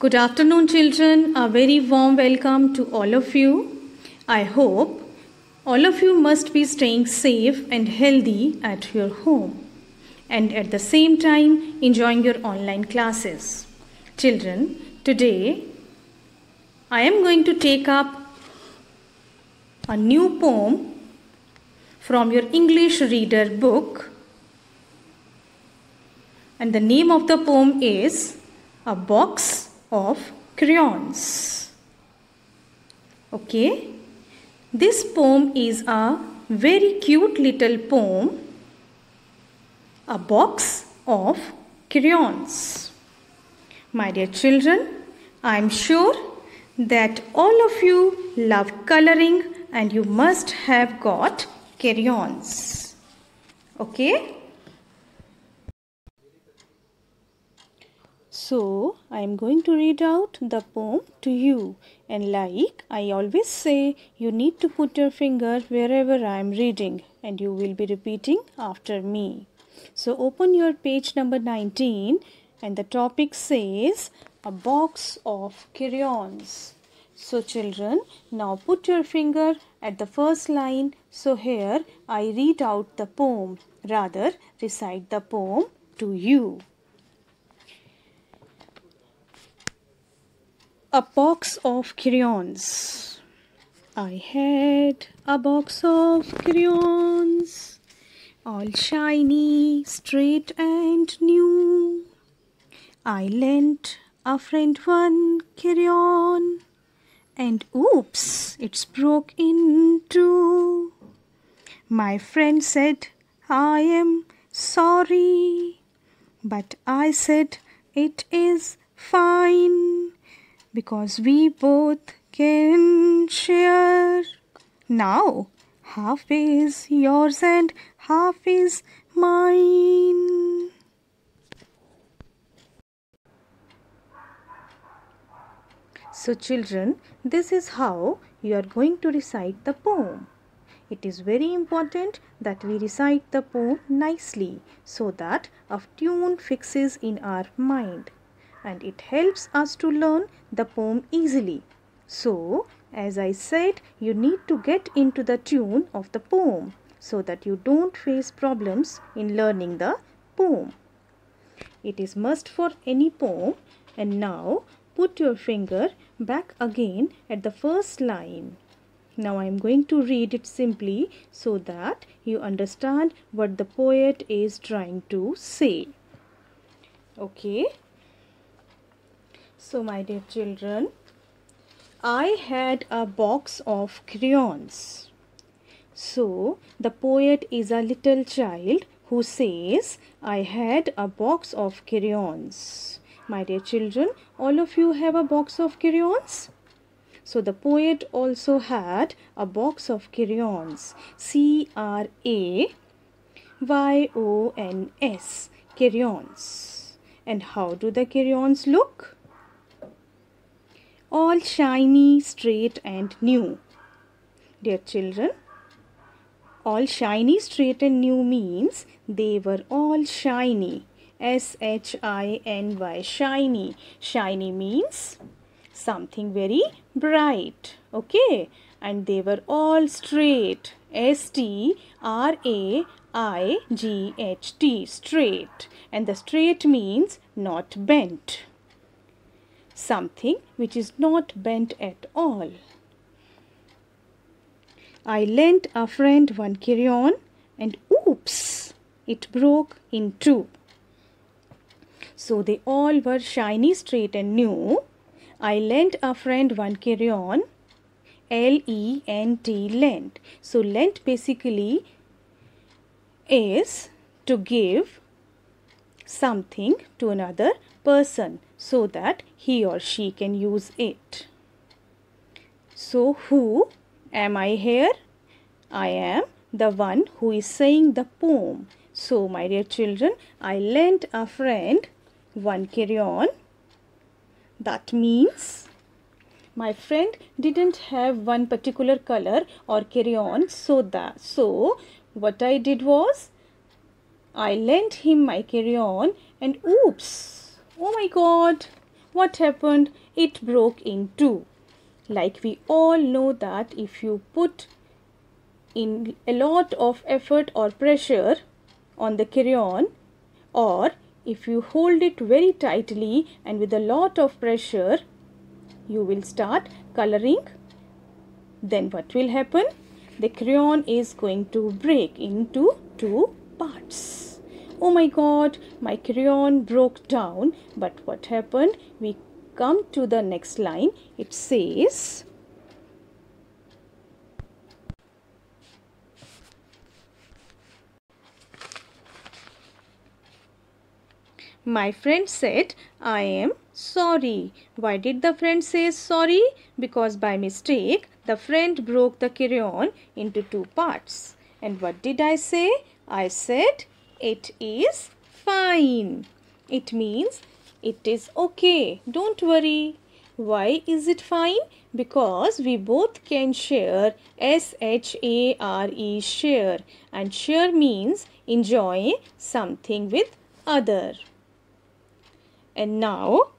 Good afternoon, children. A very warm welcome to all of you. I hope all of you must be staying safe and healthy at your home and at the same time enjoying your online classes. Children, today I am going to take up a new poem from your English reader book, and the name of the poem is A Box of Crayons. Okay, this poem is a very cute little poem, A Box of Crayons. My dear children, I am sure that all of you love coloring and you must have got crayons. Okay? So, I am going to read out the poem to you, and like I always say, you need to put your finger wherever I am reading and you will be repeating after me. So, open your page number 19 and the topic says A Box of Crayons. So, children, now put your finger at the first line. So, here I read out the poem, rather recite the poem to you. A box of crayons. I had a box of crayons, all shiny, straight and new. I lent a friend one crayon, and oops, it's broke in two. My friend said, I am sorry, but I said it is fine, because we both can share. Now, half is yours and half is mine. So, children, this is how you are going to recite the poem. It is very important that we recite the poem nicely so that a tune fixes in our mind, and it helps us to learn the poem easily. So, as I said, you need to get into the tune of the poem so that you don't face problems in learning the poem. It is must for any poem. And now put your finger back again at the first line. Now I am going to read it simply so that you understand what the poet is trying to say. Okay. So, my dear children, I had a box of crayons. So, the poet is a little child who says, I had a box of crayons. My dear children, all of you have a box of crayons? So, the poet also had a box of crayons. C-R-A-Y-O-N-S. Crayons. And how do the crayons look? All shiny, straight and new. Dear children, all shiny, straight and new means they were all shiny. S-H-I-N-Y, shiny. Shiny means something very bright. Okay, and they were all straight. S-T-R-A-I-G-H-T, straight. And the straight means not bent. Something which is not bent at all. I lent a friend one crayon, and oops, it broke in two. So they all were shiny, straight and new. I lent a friend one crayon, L-E-N-T, lent. So lent basically is to give something to another person so that he or she can use it. So who am I here? I am the one who is saying the poem. So, my dear children, I lent a friend one crayon. That means my friend didn't have one particular color or crayon, so what I did was I lent him my crayon, and oops, oh my god, what happened? It broke in two. Like we all know that if you put in a lot of effort or pressure on the crayon, or if you hold it very tightly and with a lot of pressure, you will start coloring. Then what will happen? The crayon is going to break into two parts. Oh my God, my crayon broke down. But what happened? We come to the next line. It says, my friend said, I am sorry. Why did the friend say sorry? Because by mistake, the friend broke the crayon into two parts. And what did I say? I said, it is fine. It means it is okay. Don't worry. Why is it fine? Because we both can share, S-H-A-R-E, share. And share means enjoy something with other. And now,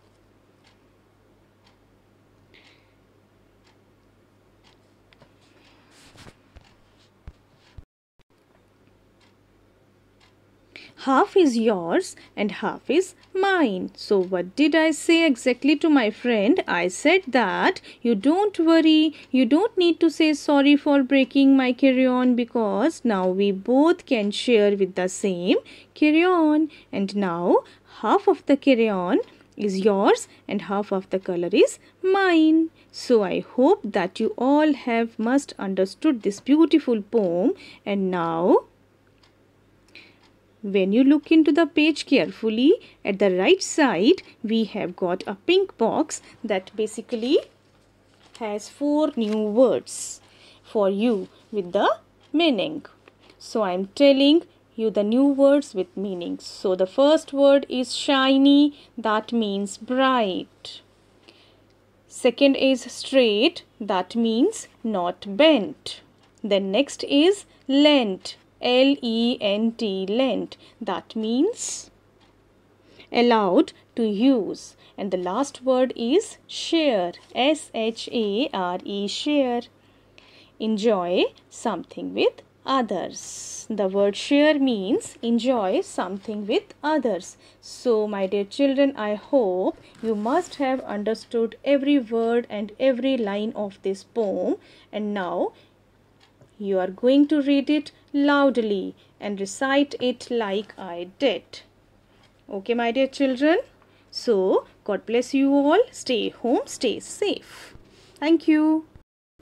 half is yours and half is mine. So what did I say exactly to my friend? I said that you don't worry, you don't need to say sorry for breaking my crayon, because now we both can share with the same crayon. And now half of the crayon is yours and half of the color is mine. So I hope that you all must understood this beautiful poem. And now, when you look into the page carefully, at the right side, we have got a pink box that basically has 4 new words for you with the meaning. So I am telling you the new words with meanings. So the first word is shiny, that means bright. Second is straight, that means not bent. Then next is lent, L-E-N-T, lent, that means allowed to use. And the last word is share, S-H-A-R-E, share. Enjoy something with others. The word share means enjoy something with others. So my dear children, I hope you must have understood every word and every line of this poem. And now you are going to read it loudly and recite it like I did. Okay, my dear children? So, God bless you all. Stay home, stay safe. Thank you.